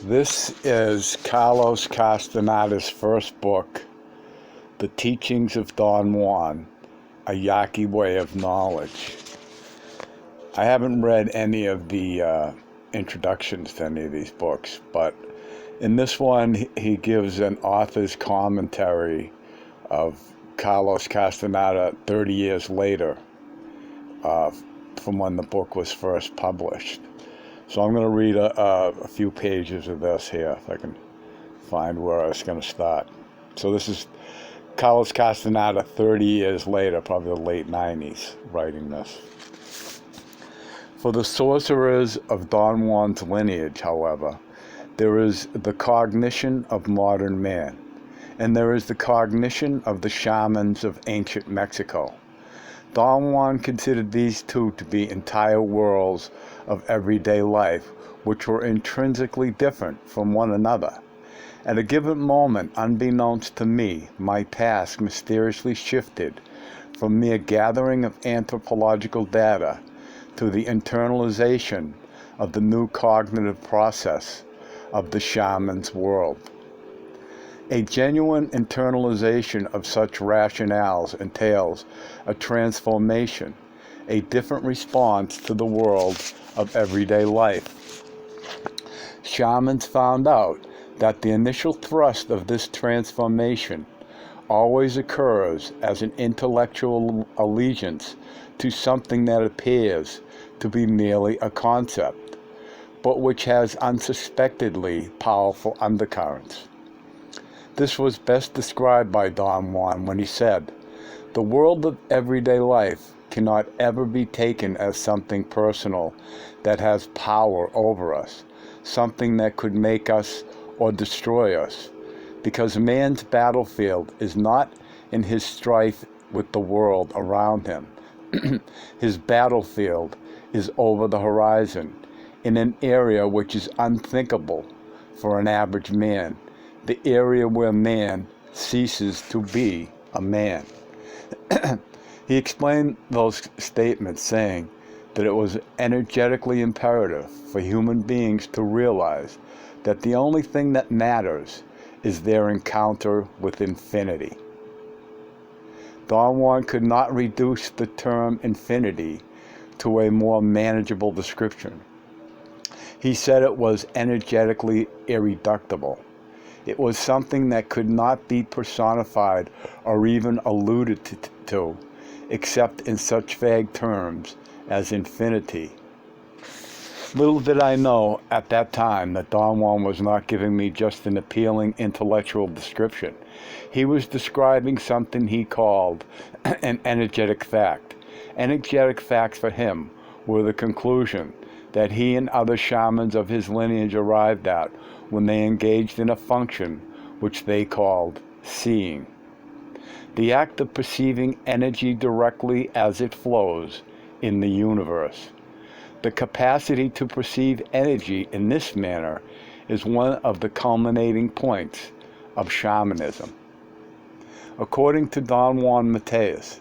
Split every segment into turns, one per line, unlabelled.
This is Carlos Castaneda's first book, The Teachings of Don Juan, a Yaqui Way of Knowledge. I haven't read any of the introductions to any of these books, but in this one he gives an author's commentary of Carlos Castaneda 30 years later from when the book was first published. So I'm going to read a few pages of this here, if I can find where I was going to start. So this is Carlos Castaneda 30 years later, probably the late 90s, writing this. For the sorcerers of Don Juan's lineage, however, there is the cognition of modern man, and there is the cognition of the shamans of ancient Mexico. Don Juan considered these two to be entire worlds of everyday life, which were intrinsically different from one another. At a given moment, unbeknownst to me, my task mysteriously shifted from mere gathering of anthropological data to the internalization of the new cognitive process of the shaman's world. A genuine internalization of such rationales entails a transformation, a different response to the world of everyday life. Shamans found out that the initial thrust of this transformation always occurs as an intellectual allegiance to something that appears to be merely a concept, but which has unsuspectedly powerful undercurrents. This was best described by Don Juan when he said, "The world of everyday life cannot ever be taken as something personal that has power over us, something that could make us or destroy us, because man's battlefield is not in his strife with the world around him. His battlefield is over the horizon, in an area which is unthinkable for an average man, the area where man ceases to be a man." He explained those statements, saying that it was energetically imperative for human beings to realize that the only thing that matters is their encounter with infinity. Don Juan could not reduce the term infinity to a more manageable description. He said it was energetically irreducible. It was something that could not be personified or even alluded to, except in such vague terms as infinity. Little did I know at that time that Don Juan was not giving me just an appealing intellectual description. He was describing something he called an energetic fact. Energetic facts for him were the conclusion that he and other shamans of his lineage arrived at when they engaged in a function which they called seeing. The act of perceiving energy directly as it flows in the universe. The capacity to perceive energy in this manner is one of the culminating points of shamanism. According to Don Juan Mateus,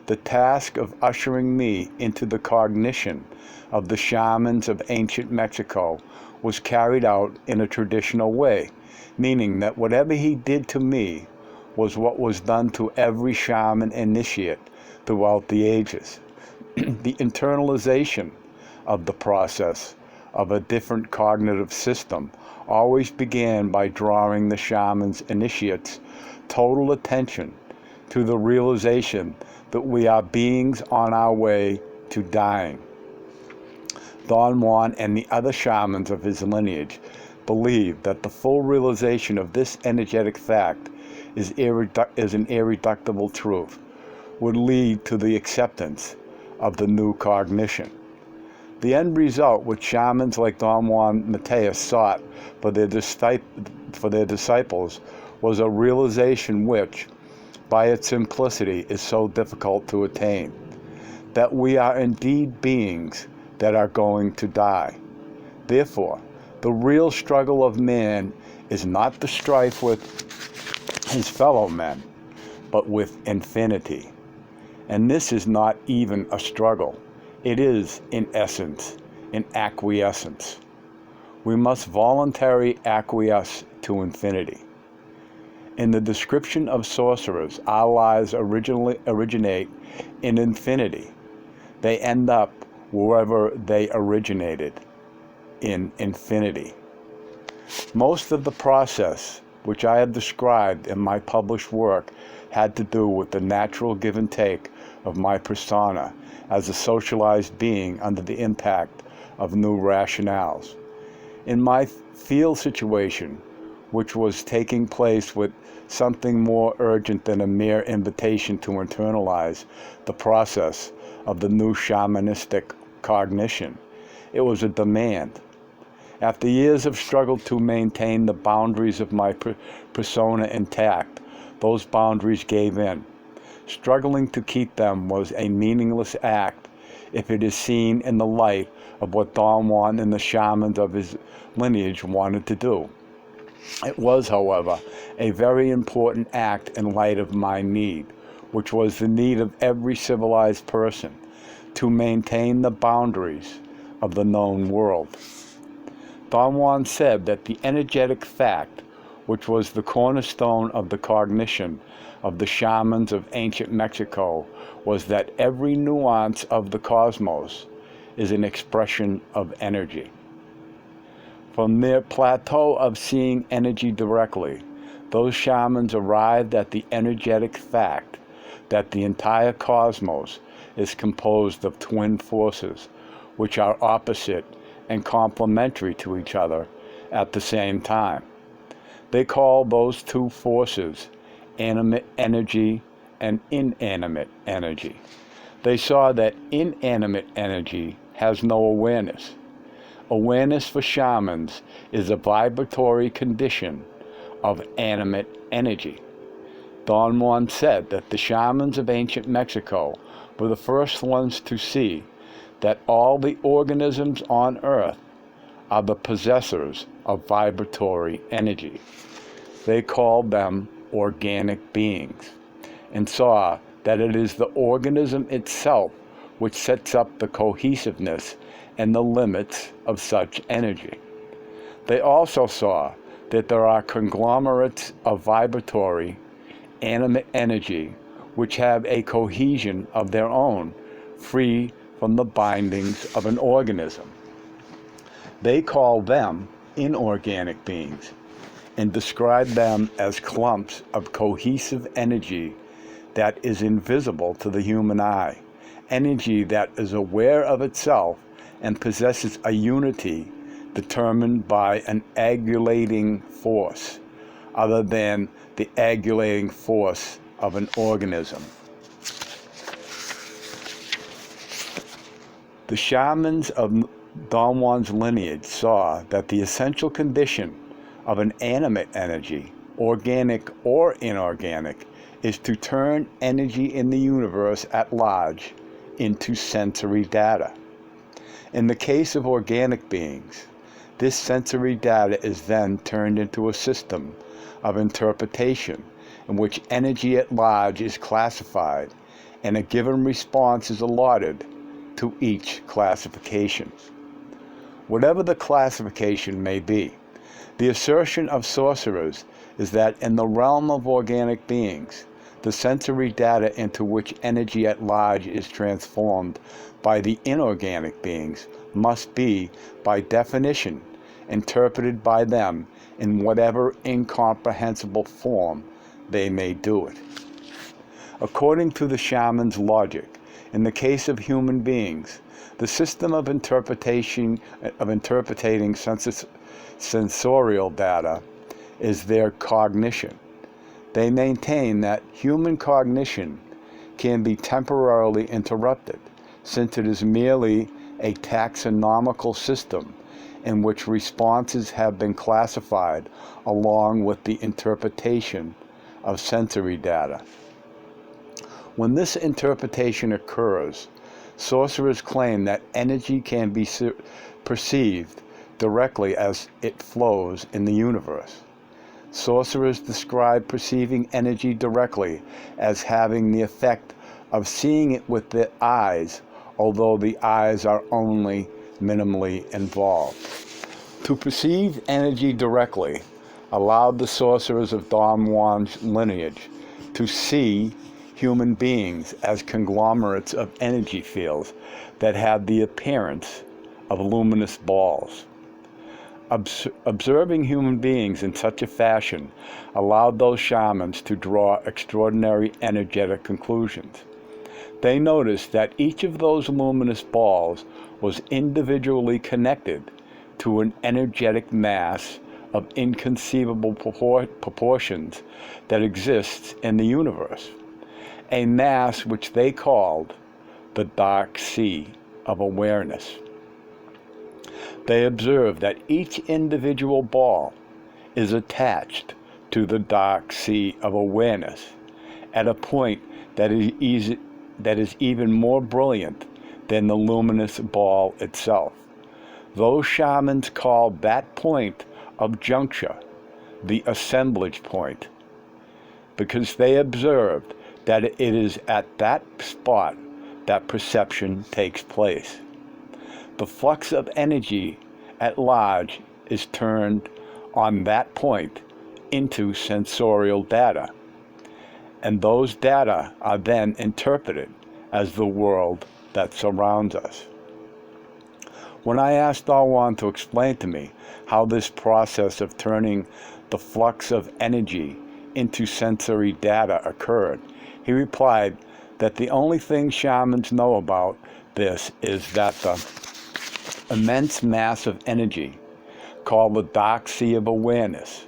the task of ushering me into the cognition of the shamans of ancient Mexico was carried out in a traditional way, meaning that whatever he did to me was what was done to every shaman initiate throughout the ages. The internalization of the process of a different cognitive system always began by drawing the shaman's initiates' total attention to the realization that we are beings on our way to dying. Don Juan and the other shamans of his lineage believed that the full realization of this energetic fact is an irreducible truth, would lead to the acceptance of the new cognition. The end result which shamans like Don Juan Mateus sought for their disciples was a realization which, by its simplicity, is so difficult to attain, that we are indeed beings that are going to die. Therefore, the real struggle of man is not the strife with his fellow men, but with infinity. And this is not even a struggle. It is, in essence, an acquiescence. We must voluntarily acquiesce to infinity. In the description of sorcerers, our lives originate in infinity. They end up wherever they originated, in infinity. Most of the process which I have described in my published work had to do with the natural give and take of my persona as a socialized being under the impact of new rationales. In my field situation, which was taking place with something more urgent than a mere invitation to internalize the process of the new shamanistic cognition, it was a demand. After years of struggle to maintain the boundaries of my persona intact, those boundaries gave in. Struggling to keep them was a meaningless act if it is seen in the light of what Don Juan and the shamans of his lineage wanted to do. It was, however, a very important act in light of my need, which was the need of every civilized person, to maintain the boundaries of the known world. Don Juan said that the energetic fact, which was the cornerstone of the cognition of the shamans of ancient Mexico, was that every nuance of the cosmos is an expression of energy. From their plateau of seeing energy directly, those shamans arrived at the energetic fact that the entire cosmos is composed of twin forces, which are opposite and complementary to each other at the same time. They call those two forces animate energy and inanimate energy. They saw that inanimate energy has no awareness. Awareness for shamans is a vibratory condition of animate energy. Don Juan said that the shamans of ancient Mexico were the first ones to see that all the organisms on Earth are the possessors of vibratory energy. They called them organic beings, and saw that it is the organism itself which sets up the cohesiveness and the limits of such energy. They also saw that there are conglomerates of vibratory, animate energy which have a cohesion of their own, free from the bindings of an organism. They call them inorganic beings and describe them as clumps of cohesive energy that is invisible to the human eye, energy that is aware of itself and possesses a unity determined by an agglutinating force other than the agglutinating force of an organism. The shamans of Don Juan's lineage saw that the essential condition of an animate energy, organic or inorganic, is to turn energy in the universe at large into sensory data. In the case of organic beings, this sensory data is then turned into a system of interpretation in which energy at large is classified and a given response is allotted to each classification. Whatever the classification may be, the assertion of sorcerers is that in the realm of organic beings, the sensory data into which energy at large is transformed by the inorganic beings must be, by definition, interpreted by them in whatever incomprehensible form they may do it. According to the shaman's logic, in the case of human beings, the system of interpreting sensorial data is their cognition. They maintain that human cognition can be temporarily interrupted, since it is merely a taxonomical system in which responses have been classified along with the interpretation of sensory data. When this interpretation occurs, sorcerers claim that energy can be perceived directly as it flows in the universe. Sorcerers describe perceiving energy directly as having the effect of seeing it with the eyes, although the eyes are only minimally involved. To perceive energy directly allowed the sorcerers of Don Juan's lineage to see human beings as conglomerates of energy fields that had the appearance of luminous balls. Observing human beings in such a fashion allowed those shamans to draw extraordinary energetic conclusions. They noticed that each of those luminous balls was individually connected to an energetic mass of inconceivable proportions that exists in the universe, a mass which they called the dark sea of awareness. They observed that each individual ball is attached to the dark sea of awareness at a point that is even more brilliant than the luminous ball itself. Those shamans called that point of juncture the assemblage point, because they observed that it is at that spot that perception takes place. The flux of energy at large is turned on that point into sensorial data, and those data are then interpreted as the world that surrounds us. When I asked Don Juan to explain to me how this process of turning the flux of energy into sensory data occurred, he replied that the only thing shamans know about this is that the immense mass of energy, called the dark sea of awareness,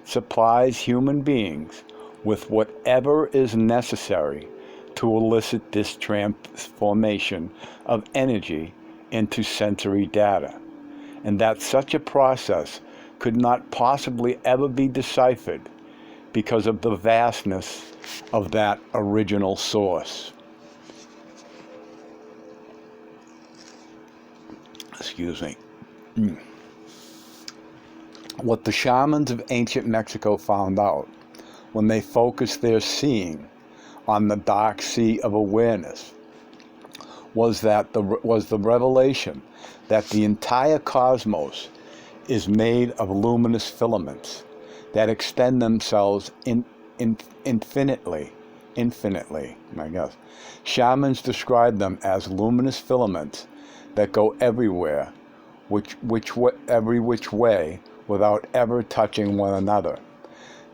supplies human beings with whatever is necessary to elicit this transformation of energy into sensory data, and that such a process could not possibly ever be deciphered because of the vastness of that original source. Excuse me. What the shamans of ancient Mexico found out when they focused their seeing on the dark sea of awareness was the revelation that the entire cosmos is made of luminous filaments that extend themselves infinitely, I guess. Shamans describe them as luminous filaments that go everywhere, every which way, without ever touching one another.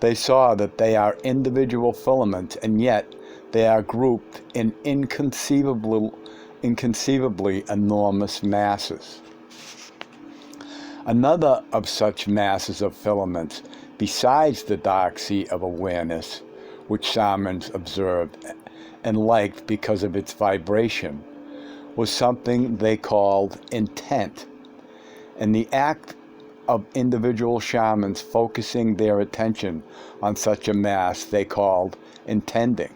They saw that they are individual filaments, and yet they are grouped in inconceivably enormous masses. Another of such masses of filaments, besides the dark sea of awareness, which shamans observed and liked because of its vibration, was something they called intent, and the act of individual shamans focusing their attention on such a mass they called intending.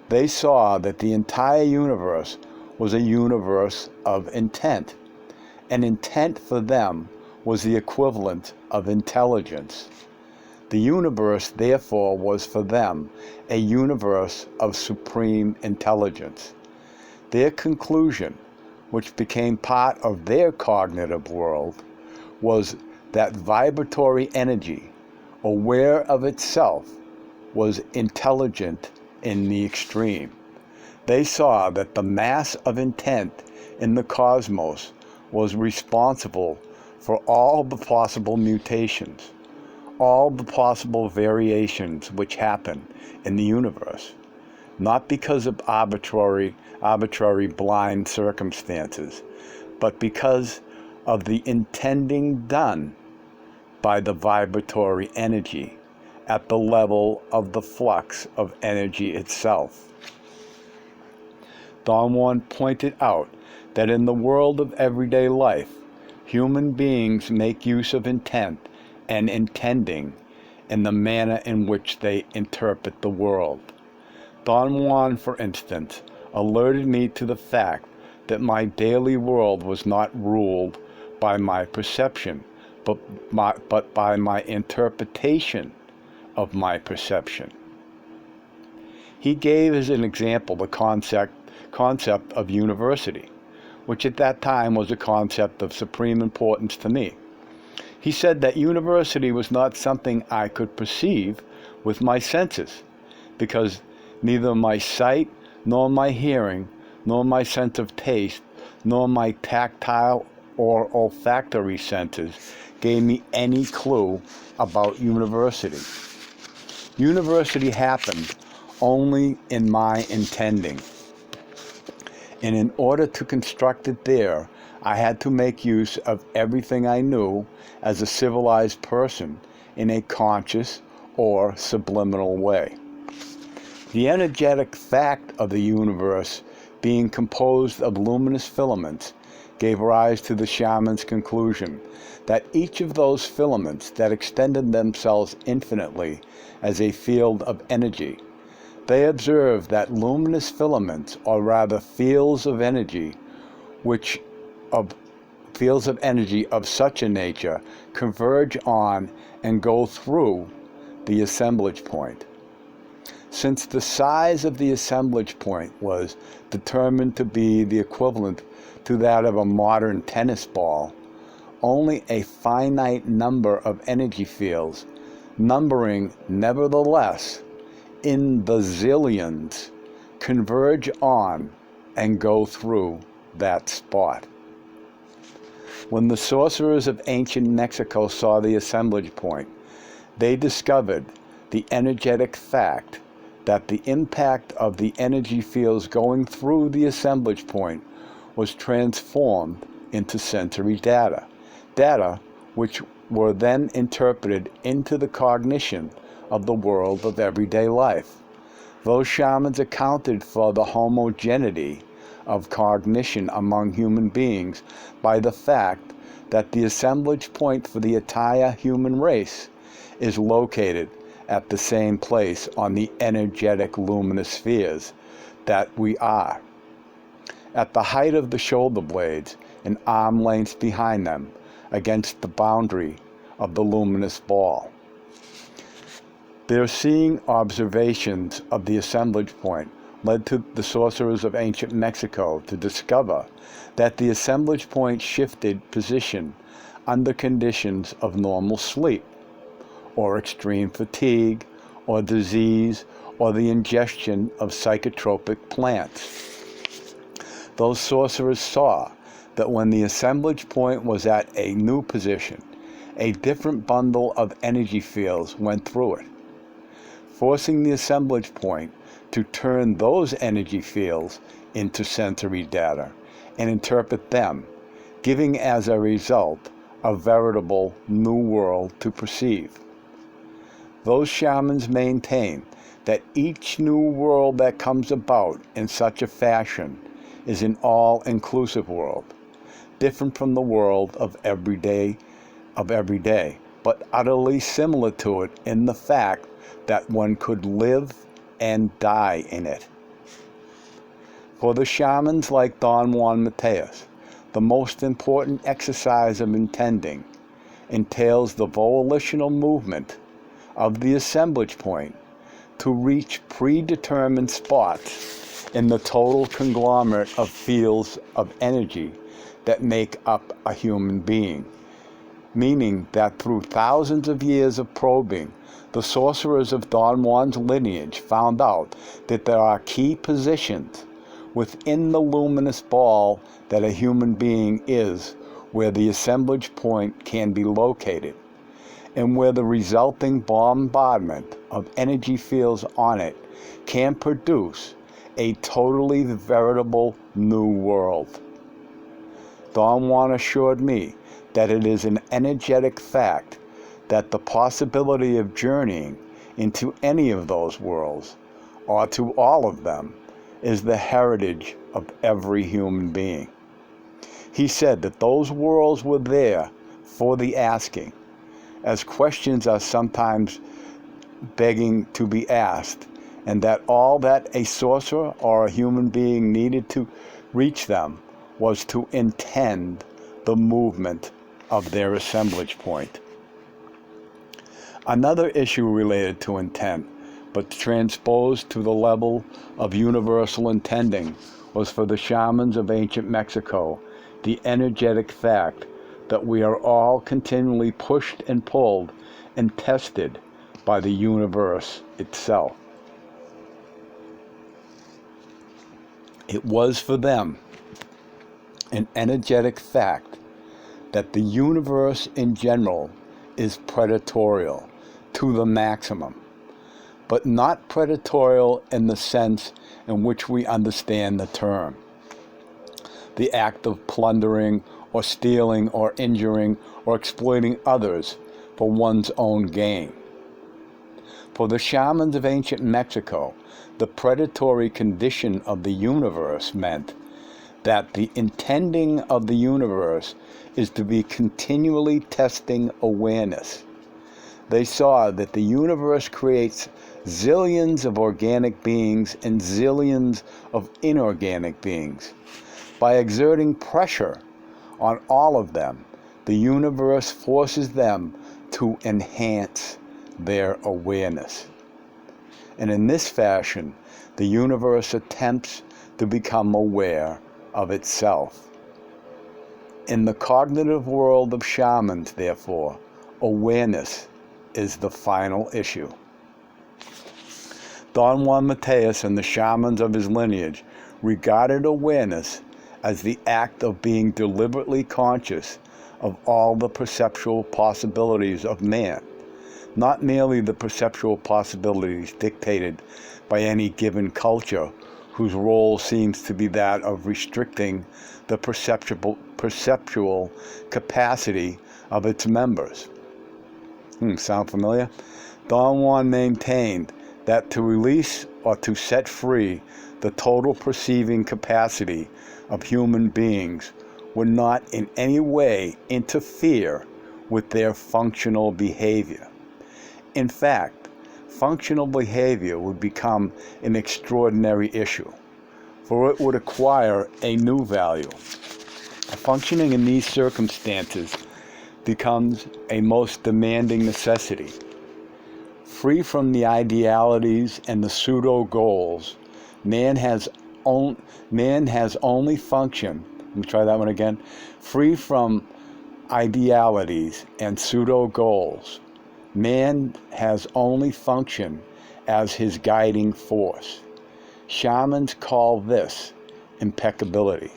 They saw that the entire universe was a universe of intent, and intent for them was the equivalent of intelligence. The universe, therefore, was for them a universe of supreme intelligence. Their conclusion, which became part of their cognitive world, was that vibratory energy, aware of itself, was intelligent in the extreme. They saw that the mass of intent in the cosmos was responsible for all the possible mutations, all the possible variations which happen in the universe, not because of arbitrary blind circumstances, but because of the intending done by the vibratory energy at the level of the flux of energy itself. Don Juan pointed out that in the world of everyday life, human beings make use of intent and intending in the manner in which they interpret the world. Don Juan, for instance, alerted me to the fact that my daily world was not ruled by my perception, but by my interpretation of my perception. He gave as an example the concept of university, which at that time was a concept of supreme importance to me. He said that university was not something I could perceive with my senses, because neither my sight, nor my hearing, nor my sense of taste, nor my tactile or olfactory senses gave me any clue about university. University happened only in my intending. And in order to construct it there, I had to make use of everything I knew as a civilized person in a conscious or subliminal way. The energetic fact of the universe being composed of luminous filaments gave rise to the shaman's conclusion that each of those filaments that extended themselves infinitely as a field of energy. They observed that luminous filaments, or rather fields of energy of such a nature, converge on and go through the assemblage point. Since the size of the assemblage point was determined to be the equivalent to that of a modern tennis ball, only a finite number of energy fields, numbering nevertheless in the zillions, converge on and go through that spot. When the sorcerers of ancient Mexico saw the assemblage point, they discovered the energetic fact that the impact of the energy fields going through the assemblage point was transformed into sensory data which were then interpreted into the cognition of the world of everyday life. Those shamans accounted for the homogeneity of cognition among human beings by the fact that the assemblage point for the entire human race is located at the same place on the energetic luminous spheres that we are. At the height of the shoulder blades, an arm length behind them, against the boundary of the luminous ball. Their seeing observations of the assemblage point led to the sorcerers of ancient Mexico to discover that the assemblage point shifted position under conditions of normal sleep, or extreme fatigue, or disease, or the ingestion of psychotropic plants. Those sorcerers saw that when the assemblage point was at a new position, a different bundle of energy fields went through it, forcing the assemblage point to turn those energy fields into sensory data and interpret them, giving as a result a veritable new world to perceive. Those shamans maintain that each new world that comes about in such a fashion is an all-inclusive world, different from the world of every day, but utterly similar to it in the fact that one could live and die in it. For the shamans like Don Juan Mateus, the most important exercise of intending entails the volitional movement of the assemblage point to reach predetermined spots in the total conglomerate of fields of energy that make up a human being, meaning that through thousands of years of probing, the sorcerers of Don Juan's lineage found out that there are key positions within the luminous ball that a human being is, where the assemblage point can be located, and where the resulting bombardment of energy fields on it can produce a totally veritable new world. Don Juan assured me that it is an energetic fact that the possibility of journeying into any of those worlds, or to all of them, is the heritage of every human being. He said that those worlds were there for the asking, as questions are sometimes begging to be asked, and that all that a sorcerer or a human being needed to reach them was to intend the movement of their assemblage point. Another issue related to intent, but transposed to the level of universal intending, was for the shamans of ancient Mexico the energetic fact that we are all continually pushed and pulled and tested by the universe itself. It was for them an energetic fact that the universe in general is predatorial to the maximum, but not predatorial in the sense in which we understand the term. The act of plundering or stealing or injuring or exploiting others for one's own gain. For the shamans of ancient Mexico, the predatory condition of the universe meant that the intending of the universe is to be continually testing awareness. They saw that the universe creates zillions of organic beings and zillions of inorganic beings. By exerting pressure on all of them, the universe forces them to enhance their awareness. And in this fashion, the universe attempts to become aware of itself. In the cognitive world of shamans, therefore, awareness is the final issue. Don Juan Mateus and the shamans of his lineage regarded awareness as the act of being deliberately conscious of all the perceptual possibilities of man, not merely the perceptual possibilities dictated by any given culture whose role seems to be that of restricting the perceptual capacity of its members. Sound familiar? Don Juan maintained that to release or to set free the total perceiving capacity of human beings would not in any way interfere with their functional behavior. In fact, functional behavior would become an extraordinary issue, for it would acquire a new value. Functioning in these circumstances becomes a most demanding necessity. Free from the idealities and the pseudo-goals, man has only function. Let me try that one again. Free from idealities and pseudo-goals, man has only function as his guiding force. Shamans call this impeccability.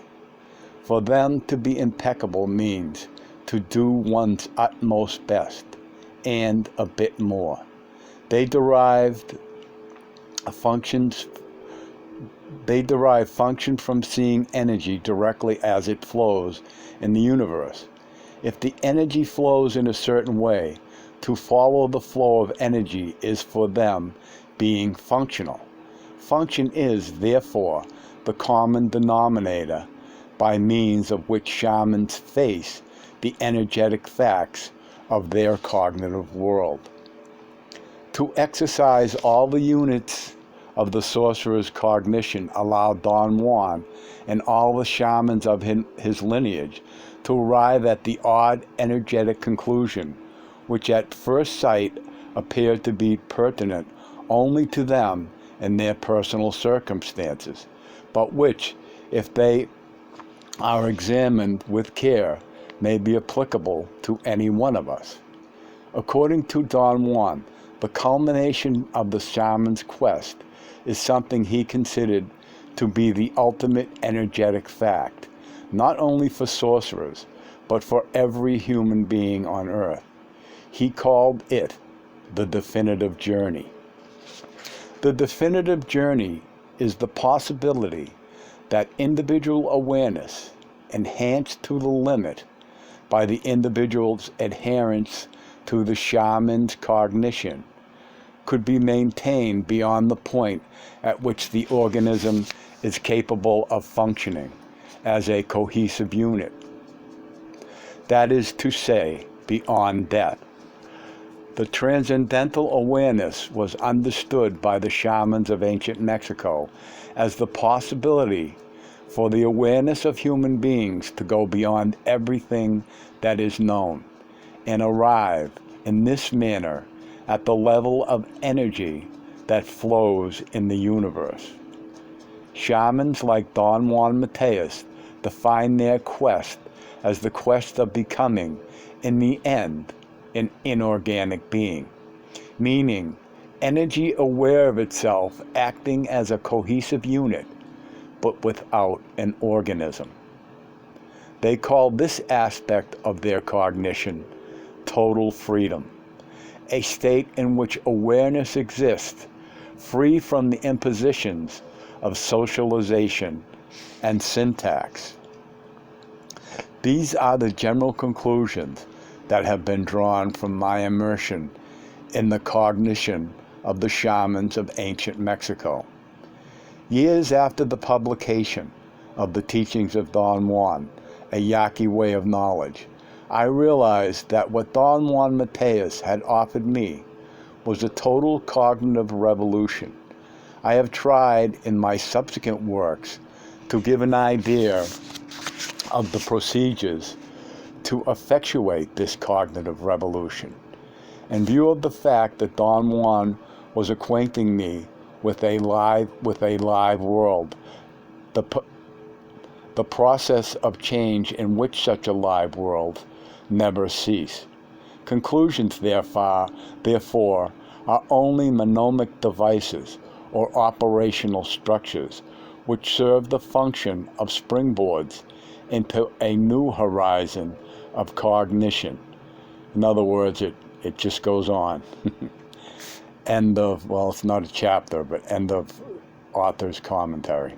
For them to be impeccable means to do one's utmost best, and a bit more. They derive function from seeing energy directly as it flows in the universe. If the energy flows in a certain way, to follow the flow of energy is for them being functional. Function is, therefore, the common denominator by means of which shamans face the energetic facts of their cognitive world. To exercise all the units of the sorcerer's cognition allowed Don Juan and all the shamans of his lineage to arrive at the odd energetic conclusion, which at first sight appeared to be pertinent only to them and their personal circumstances, but which, if they are examined with care, may be applicable to any one of us. According to Don Juan, the culmination of the shaman's quest is something he considered to be the ultimate energetic fact, not only for sorcerers, but for every human being on earth. He called it the definitive journey. The definitive journey is the possibility that individual awareness, enhanced to the limit by the individual's adherence to the shaman's cognition, could be maintained beyond the point at which the organism is capable of functioning as a cohesive unit. That is to say, beyond death. The transcendental awareness was understood by the shamans of ancient Mexico as the possibility for the awareness of human beings to go beyond everything that is known and arrive in this manner at the level of energy that flows in the universe. Shamans like Don Juan Mateus define their quest as the quest of becoming, in the end, an inorganic being, meaning energy aware of itself, acting as a cohesive unit, but without an organism. They call this aspect of their cognition total freedom, a state in which awareness exists, free from the impositions of socialization and syntax. These are the general conclusions that have been drawn from my immersion in the cognition of the shamans of ancient Mexico. Years after the publication of the teachings of Don Juan, a Yaqui way of knowledge, I realized that what Don Juan Mateus had offered me was a total cognitive revolution. I have tried in my subsequent works to give an idea of the procedures to effectuate this cognitive revolution. In view of the fact that Don Juan was acquainting me with a live world, the process of change in which such a live world never cease. Conclusions, therefore, are only mnemonic devices or operational structures which serve the function of springboards into a new horizon of cognition. In other words, it just goes on. End of, well, it's not a chapter, but end of author's commentary.